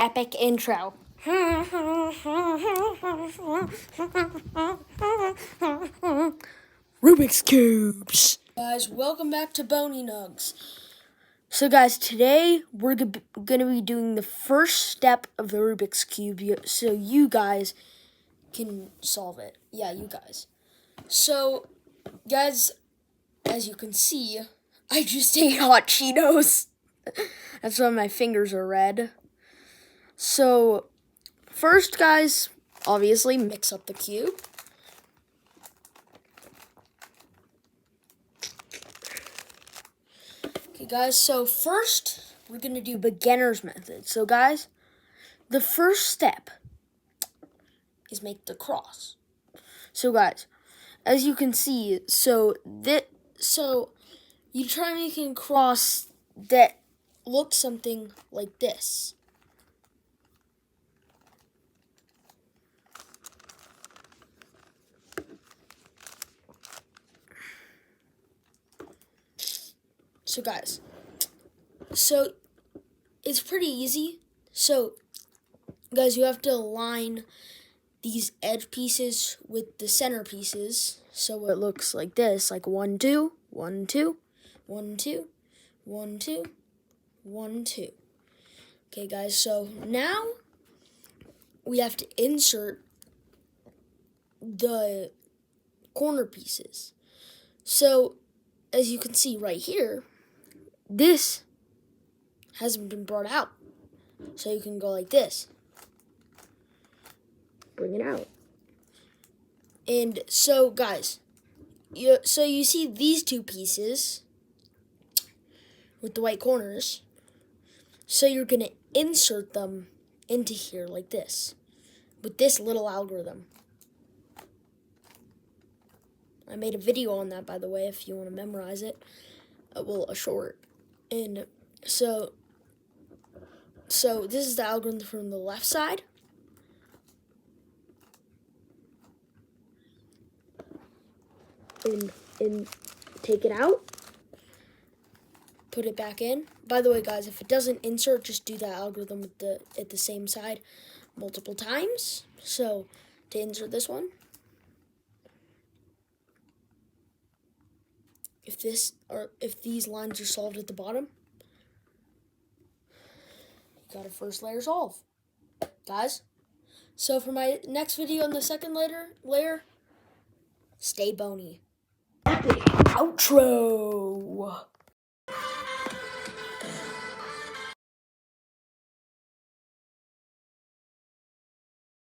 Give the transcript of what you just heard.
Epic intro. Rubik's Cubes. Guys, welcome back to Bony Nugs. So guys, today we're going to be doing the first step of the Rubik's Cube so you guys can solve it. Yeah, you guys. So, guys, as you can see, I just ate hot Cheetos. That's why my fingers are red. So, first, guys, obviously mix up the cube. Okay, guys, so first, we're going to do beginner's method. So, guys, the first step is make the cross. So, guys, as you can see, so you try making a cross that looks something like this. So guys, so it's pretty easy. So guys, you have to align these edge pieces with the center pieces so it looks like this, like 1, 2, 1, 2, 1, 2, 1, 2, 1, 2. Okay guys, so now we have to insert the corner pieces. So as you can see right here, this hasn't been brought out. So you can go like this. Bring it out. And so guys, you see these two pieces with the white corners. So you're going to insert them into here like this with this little algorithm. I made a video on that, by the way, if you want to memorize it. Well, a short. And so this is the algorithm from the left side. And take it out. Put it back in. By the way, guys, if it doesn't insert, just do that algorithm at the same side multiple times. So to insert this one, if these lines are solved at the bottom, you got a first layer solve, guys. So for my next video on the second layer, stay bony. Epic outro.